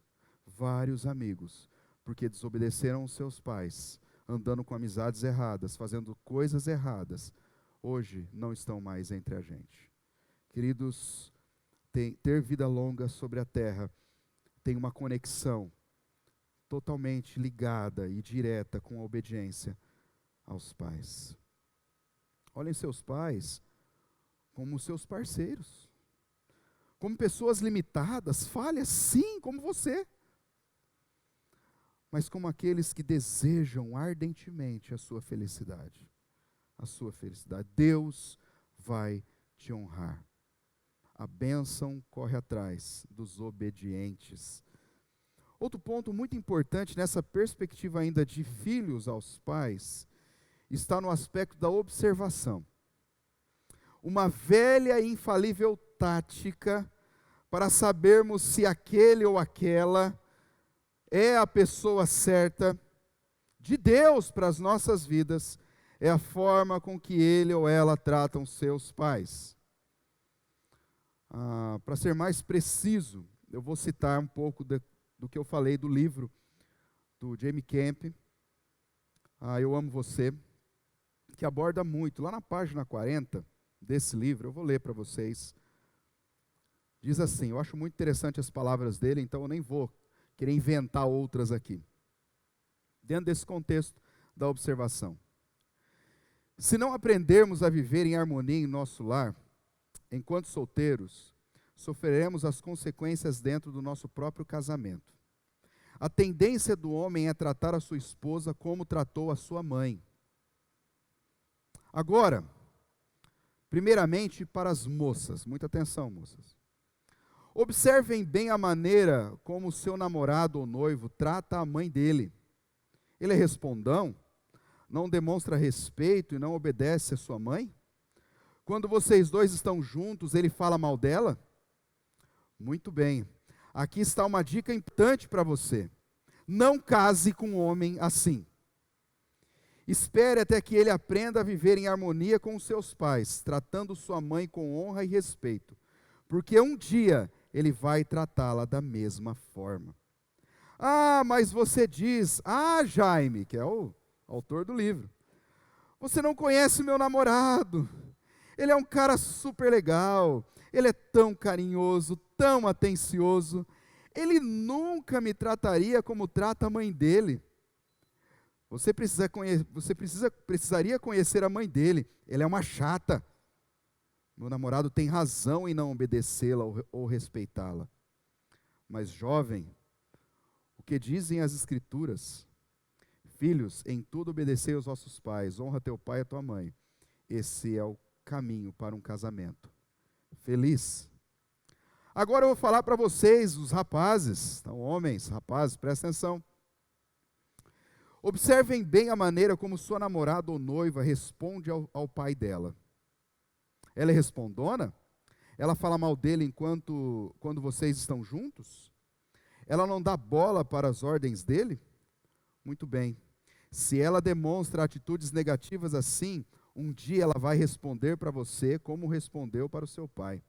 porque desobedeceram os seus pais, andando com amizades erradas, fazendo coisas erradas, hoje não estão mais entre a gente. Queridos, ter vida longa sobre a terra tem uma conexão totalmente ligada e direta com a obediência aos pais. Olhem seus pais como seus parceiros, como pessoas limitadas, falhas, sim, como você, mas como aqueles que desejam ardentemente a sua felicidade. Deus vai te honrar. A bênção corre atrás dos obedientes. Outro ponto muito importante nessa perspectiva ainda de filhos aos pais está no aspecto da observação. Uma velha e infalível tática para sabermos se aquele ou aquela é a pessoa certa de Deus para as nossas vidas é a forma com que ele ou ela tratam seus pais. Para ser mais preciso, eu vou citar um pouco do que eu falei do livro do Jamie Camp, Eu Amo Você, que aborda muito, lá na página 40 desse livro, eu vou ler para vocês. Diz assim, eu acho muito interessante as palavras dele, então eu nem vou querer inventar outras aqui. Dentro desse contexto da observação. Se não aprendermos a viver em harmonia em nosso lar, enquanto solteiros, sofreremos as consequências dentro do nosso próprio casamento. A tendência do homem é tratar a sua esposa como tratou a sua mãe. Agora, primeiramente para as moças, muita atenção, moças. Observem bem a maneira como o seu namorado ou noivo trata a mãe dele. Ele é respondão? Não demonstra respeito e não obedece a sua mãe? Quando vocês dois estão juntos, ele fala mal dela? Muito bem. Aqui está uma dica importante para você. Não case com um homem assim. Espere até que ele aprenda a viver em harmonia com os seus pais, tratando sua mãe com honra e respeito, porque um dia ele vai tratá-la da mesma forma. Mas você diz, Jaime, que é o autor do livro, você não conhece meu namorado, ele é um cara super legal, ele é tão carinhoso, tão atencioso, ele nunca me trataria como trata a mãe dele. Você precisaria conhecer a mãe dele, ela é uma chata. Meu namorado tem razão em não obedecê-la ou respeitá-la. Mas jovem, o que dizem as escrituras? Filhos, em tudo obedecei aos vossos pais, honra teu pai e a tua mãe. Esse é o caminho para um casamento feliz. Agora eu vou falar para vocês, os rapazes, então homens, rapazes, prestem atenção. Observem bem a maneira como sua namorada ou noiva responde ao pai dela. Ela é respondona? Ela fala mal dele quando vocês estão juntos? Ela não dá bola para as ordens dele? Muito bem. Se ela demonstra atitudes negativas assim, um dia ela vai responder para você como respondeu para o seu pai.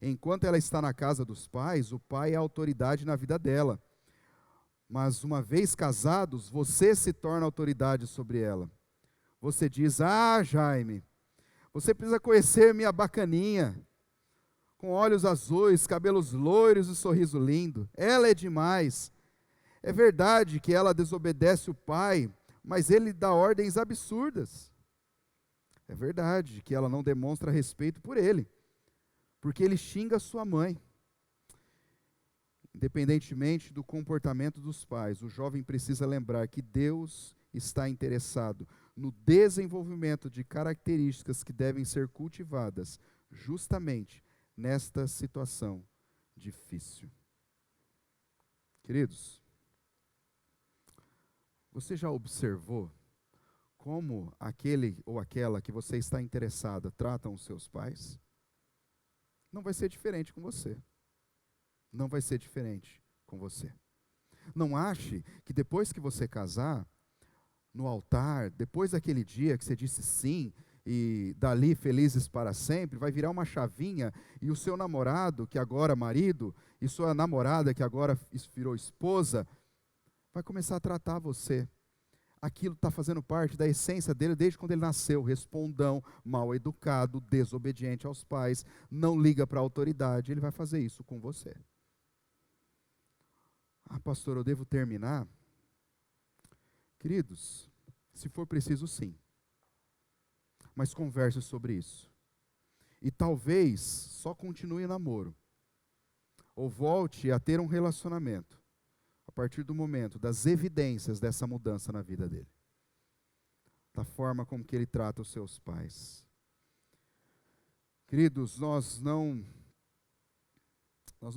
Enquanto ela está na casa dos pais, o pai é a autoridade na vida dela. Mas uma vez casados, você se torna autoridade sobre ela. Você diz, Jaime, você precisa conhecer minha bacaninha, com olhos azuis, cabelos loiros e sorriso lindo. Ela é demais. É verdade que ela desobedece o pai, mas ele dá ordens absurdas. É verdade que ela não demonstra respeito por ele, porque ele xinga sua mãe. Independentemente do comportamento dos pais, o jovem precisa lembrar que Deus está interessado no desenvolvimento de características que devem ser cultivadas justamente nesta situação difícil. Queridos, você já observou como aquele ou aquela que você está interessada tratam os seus pais, não vai ser diferente com você. Não vai ser diferente com você. Não ache que depois que você casar, no altar, depois daquele dia que você disse sim, e dali felizes para sempre, vai virar uma chavinha e o seu namorado, que agora é marido, e sua namorada, que agora virou esposa, vai começar a tratar você. Aquilo está fazendo parte da essência dele desde quando ele nasceu, respondão, mal educado, desobediente aos pais, não liga para a autoridade, ele vai fazer isso com você. Ah, pastor, eu devo terminar? Queridos, se for preciso, sim. Mas converse sobre isso. E talvez só continue namoro. Ou volte a ter um relacionamento a partir do momento das evidências dessa mudança na vida dele. Da forma como que ele trata os seus pais. Queridos, nós não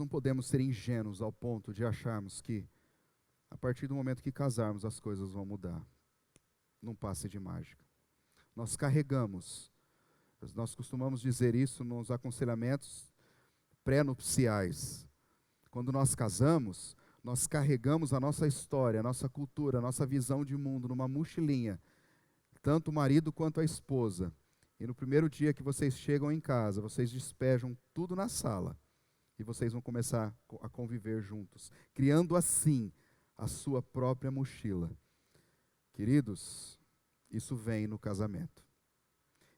podemos ser ingênuos ao ponto de acharmos que a partir do momento que casarmos as coisas vão mudar. Não passe de mágica. Nós carregamos, nós costumamos dizer isso nos aconselhamentos pré-nupciais. Quando nós casamos, nós carregamos a nossa história, a nossa cultura, a nossa visão de mundo numa mochilinha, tanto o marido quanto a esposa. E no primeiro dia que vocês chegam em casa, vocês despejam tudo na sala e vocês vão começar a conviver juntos, criando assim a sua própria mochila. Queridos, isso vem no casamento.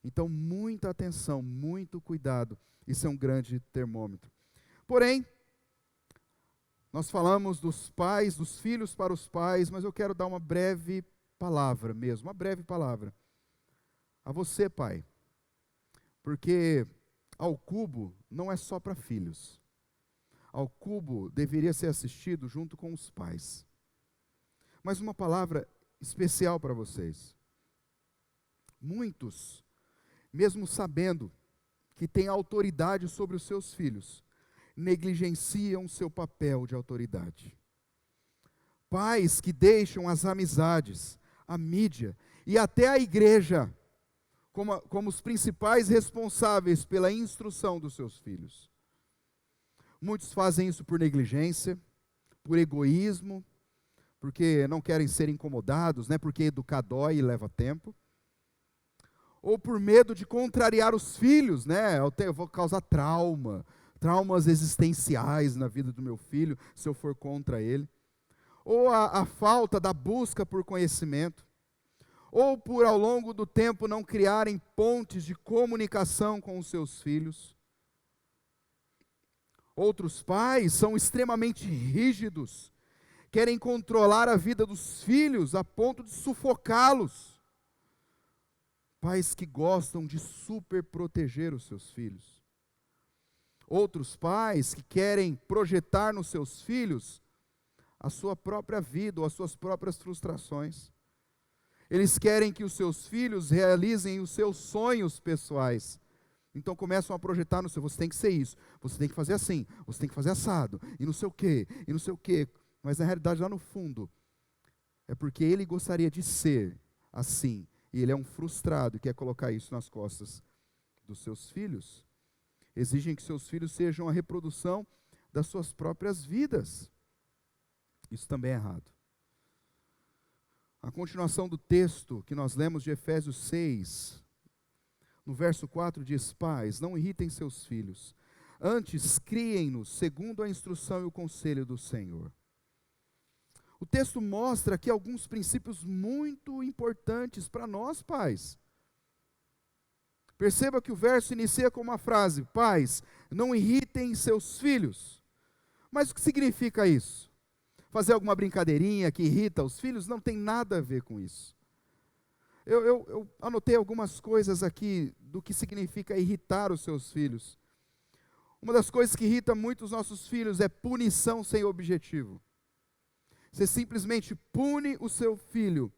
Então, muita atenção, muito cuidado. Isso é um grande termômetro. Porém, nós falamos dos pais, dos filhos para os pais, mas eu quero dar uma breve palavra mesmo, uma breve palavra. A você, pai. Porque ao cubo não é só para filhos. Ao cubo deveria ser assistido junto com os pais. Mas uma palavra especial para vocês. Muitos, mesmo sabendo que têm autoridade sobre os seus filhos, negligenciam seu papel de autoridade. Pais que deixam as amizades, a mídia e até a igreja como os principais responsáveis pela instrução dos seus filhos. Muitos fazem isso por negligência, por egoísmo, porque não querem ser incomodados, né? Porque educar dói e leva tempo. Ou por medo de contrariar os filhos, né? Eu vou causar traumas existenciais na vida do meu filho, se eu for contra ele. Ou a falta da busca por conhecimento. Ou por, ao longo do tempo, não criarem pontes de comunicação com os seus filhos. Outros pais são extremamente rígidos, querem controlar a vida dos filhos a ponto de sufocá-los. Pais que gostam de super proteger os seus filhos. Outros pais que querem projetar nos seus filhos a sua própria vida ou as suas próprias frustrações. Eles querem que os seus filhos realizem os seus sonhos pessoais. Então começam a projetar no seu, você tem que ser isso, você tem que fazer assim, você tem que fazer assado, e não sei o quê, e não sei o quê. Mas na realidade lá no fundo, é porque ele gostaria de ser assim, e ele é um frustrado e quer colocar isso nas costas dos seus filhos. Exigem que seus filhos sejam a reprodução das suas próprias vidas. Isso também é errado. A continuação do texto que nós lemos de Efésios 6, no verso 4 diz: pais, não irritem seus filhos, antes criem-nos segundo a instrução e o conselho do Senhor. O texto mostra aqui alguns princípios muito importantes para nós, pais. Perceba que o verso inicia com uma frase: pais, não irritem seus filhos. Mas o que significa isso? Fazer alguma brincadeirinha que irrita os filhos? Não tem nada a ver com isso. Eu anotei algumas coisas aqui do que significa irritar os seus filhos. Uma das coisas que irrita muito os nossos filhos é punição sem objetivo. Você simplesmente pune o seu filho,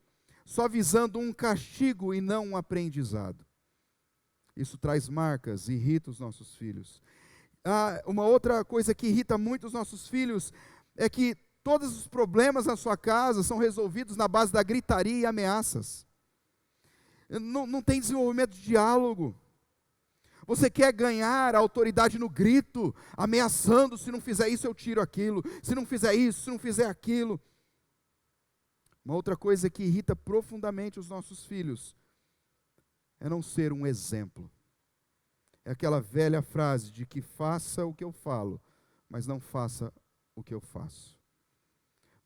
só visando um castigo e não um aprendizado. Isso traz marcas e irrita os nossos filhos. Uma outra coisa que irrita muito os nossos filhos é que todos os problemas na sua casa são resolvidos na base da gritaria e ameaças. não tem desenvolvimento de diálogo. Você quer ganhar a autoridade no grito, ameaçando: se não fizer isso eu tiro aquilo, se não fizer isso, se não fizer aquilo. Uma outra coisa que irrita profundamente os nossos filhos é não ser um exemplo. É aquela velha frase de que faça o que eu falo, mas não faça o que eu faço.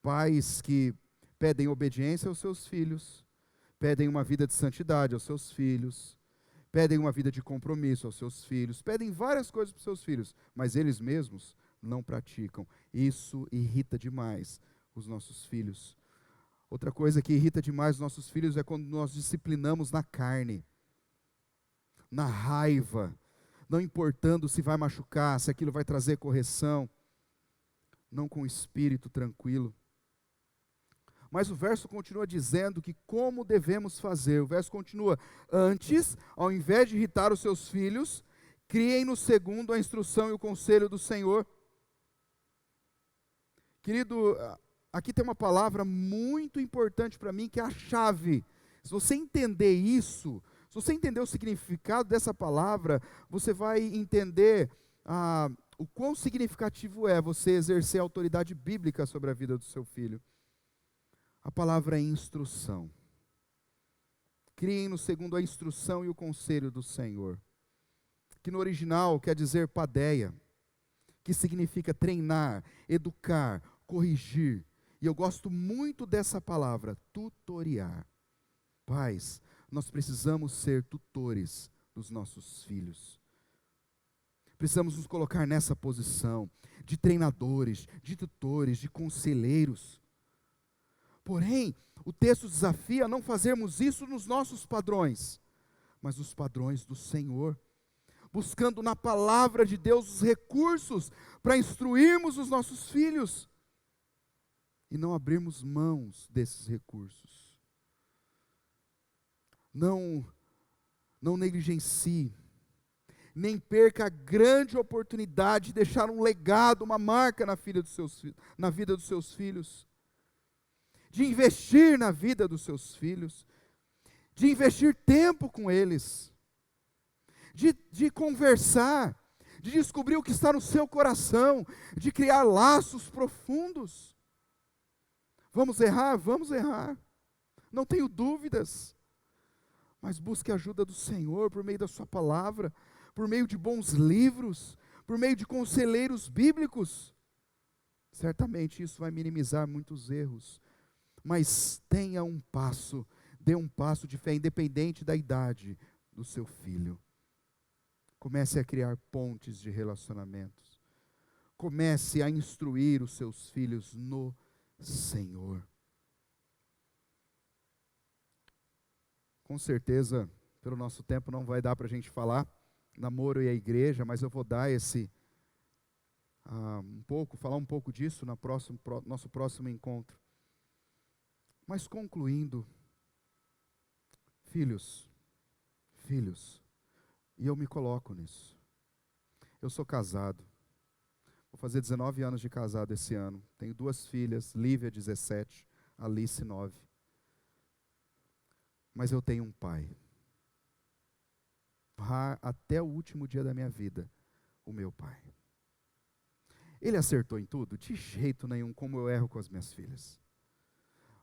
Pais que pedem obediência aos seus filhos, pedem uma vida de santidade aos seus filhos, pedem uma vida de compromisso aos seus filhos, pedem várias coisas para os seus filhos, mas eles mesmos não praticam. Isso irrita demais os nossos filhos. Outra coisa que irrita demais os nossos filhos é quando nós disciplinamos na carne, na raiva, não importando se vai machucar, se aquilo vai trazer correção, não com o espírito tranquilo. Mas o verso continua dizendo que como devemos fazer. O verso continua: antes, ao invés de irritar os seus filhos, criem-no segundo a instrução e o conselho do Senhor. Querido, aqui tem uma palavra muito importante para mim, que é a chave. Se você entender isso, se você entender o significado dessa palavra, você vai entender o quão significativo é você exercer a autoridade bíblica sobre a vida do seu filho. A palavra é instrução. Criem-no segundo a instrução e o conselho do Senhor. Que no original quer dizer padeia, que significa treinar, educar, corrigir. E eu gosto muito dessa palavra, tutoriar. Pais, nós precisamos ser tutores dos nossos filhos. Precisamos nos colocar nessa posição de treinadores, de tutores, de conselheiros. Porém, o texto desafia a não fazermos isso nos nossos padrões, mas nos padrões do Senhor, buscando na palavra de Deus os recursos para instruirmos os nossos filhos e não abrirmos mãos desses recursos. Não negligencie, nem perca a grande oportunidade de deixar um legado, uma marca na vida dos seus filhos. De investir na vida dos seus filhos, de investir tempo com eles, de conversar, de descobrir o que está no seu coração, de criar laços profundos. Vamos errar? Vamos errar, não tenho dúvidas, mas busque a ajuda do Senhor por meio da sua palavra, por meio de bons livros, por meio de conselheiros bíblicos. Certamente isso vai minimizar muitos erros. Mas dê um passo de fé, independente da idade do seu filho. Comece a criar pontes de relacionamentos. Comece a instruir os seus filhos no Senhor. Com certeza, pelo nosso tempo, não vai dar para a gente falar namoro e a igreja, mas eu vou dar falar um pouco disso no nosso próximo encontro. Mas concluindo, filhos, e eu me coloco nisso. Eu sou casado, vou fazer 19 anos de casado esse ano. Tenho 2 filhas, Lívia 17, Alice 9. Mas eu tenho um pai. Honrar até o último dia da minha vida, o meu pai. Ele acertou em tudo? De jeito nenhum, como eu erro com as minhas filhas.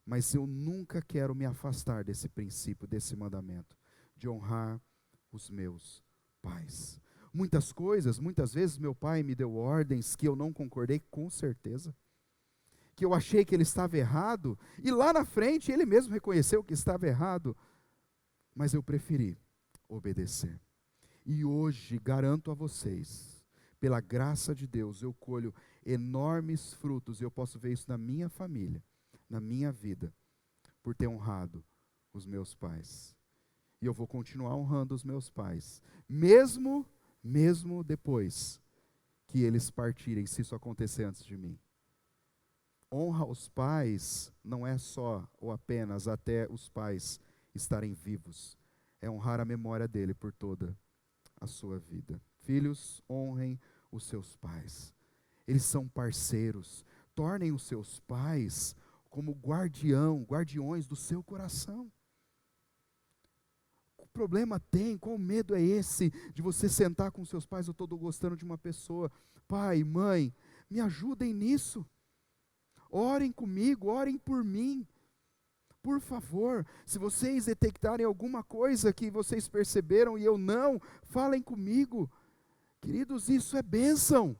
Mas eu nunca quero me afastar desse princípio, desse mandamento, de honrar os meus pais. Muitas vezes meu pai me deu ordens que eu não concordei, com certeza, que eu achei que ele estava errado, e lá na frente ele mesmo reconheceu que estava errado, mas eu preferi obedecer. E hoje garanto a vocês, pela graça de Deus, eu colho enormes frutos, e eu posso ver isso na minha família, na minha vida, por ter honrado os meus pais. E eu vou continuar honrando os meus pais, mesmo depois que eles partirem, se isso acontecer antes de mim. Honra os pais não é só ou apenas até os pais estarem vivos, é honrar a memória dele por toda a sua vida. Filhos, honrem os seus pais. Eles são parceiros. Tornem os seus pais como guardiões do seu coração. problema tem? Qual medo é esse de você sentar com seus pais? Eu estou gostando de uma pessoa. Pai, mãe, me ajudem nisso. Orem comigo, orem por mim. Por favor, se vocês detectarem alguma coisa que vocês perceberam e eu não, falem comigo. Queridos, isso é bênção.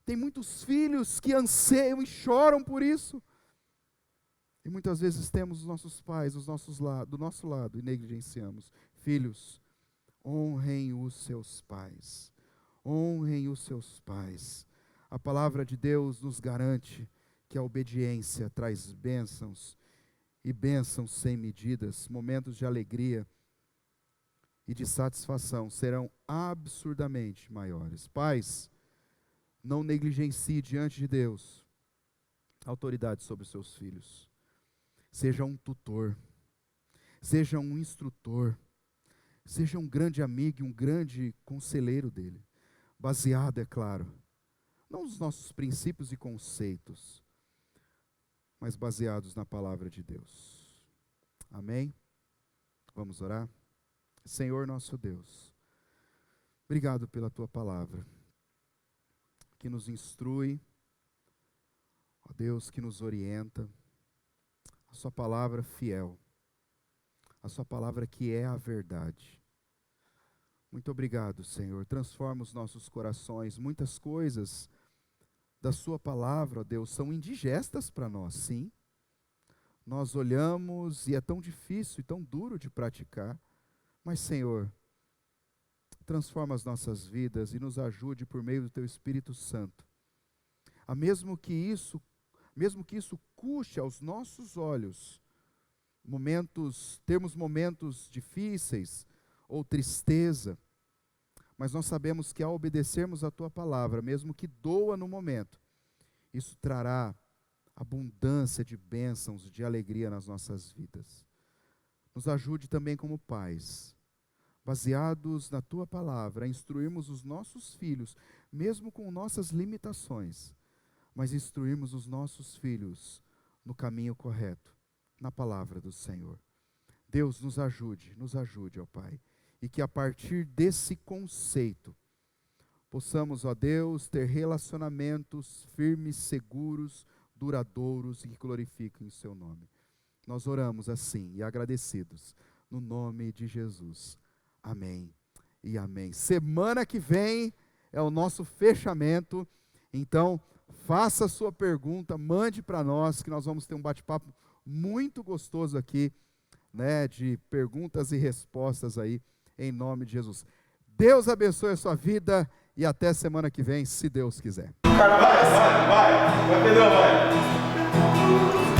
Tem muitos filhos que anseiam e choram por isso. E muitas vezes temos os nossos pais do nosso lado e negligenciamos. Filhos, honrem os seus pais. Honrem os seus pais. A palavra de Deus nos garante que a obediência traz bênçãos, e bênçãos sem medidas. Momentos de alegria e de satisfação serão absurdamente maiores. Pais, não negligencie diante de Deus a autoridade sobre os seus filhos. Seja um tutor, seja um instrutor, seja um grande amigo e um grande conselheiro dele. Baseado, é claro, não nos nossos princípios e conceitos, mas baseados na palavra de Deus. Amém? Vamos orar? Senhor nosso Deus, obrigado pela tua palavra, que nos instrui, ó Deus, que nos orienta, a sua palavra fiel, a sua palavra que é a verdade. Muito obrigado, Senhor, transforma os nossos corações. Muitas coisas da sua palavra, ó Deus, são indigestas para nós, sim. Nós olhamos e é tão difícil e tão duro de praticar, mas, Senhor, transforma as nossas vidas e nos ajude por meio do teu Espírito Santo. Mesmo que isso custe aos nossos olhos, termos momentos difíceis ou tristeza, mas nós sabemos que ao obedecermos a tua palavra, mesmo que doa no momento, isso trará abundância de bênçãos, de alegria nas nossas vidas. Nos ajude também como pais, baseados na tua palavra, a instruirmos os nossos filhos, mesmo com nossas limitações, mas instruirmos os nossos filhos no caminho correto, na palavra do Senhor. Deus, nos ajude, ó Pai. E que a partir desse conceito, possamos, ó Deus, ter relacionamentos firmes, seguros, duradouros e que glorifiquem o seu nome. Nós oramos assim e agradecidos, no nome de Jesus. Amém e amém. Semana que vem é o nosso fechamento, então faça a sua pergunta, mande para nós, que nós vamos ter um bate-papo muito gostoso aqui, né, de perguntas e respostas aí, em nome de Jesus. Deus abençoe a sua vida e até semana que vem, se Deus quiser. Vai, Pedrão, vai.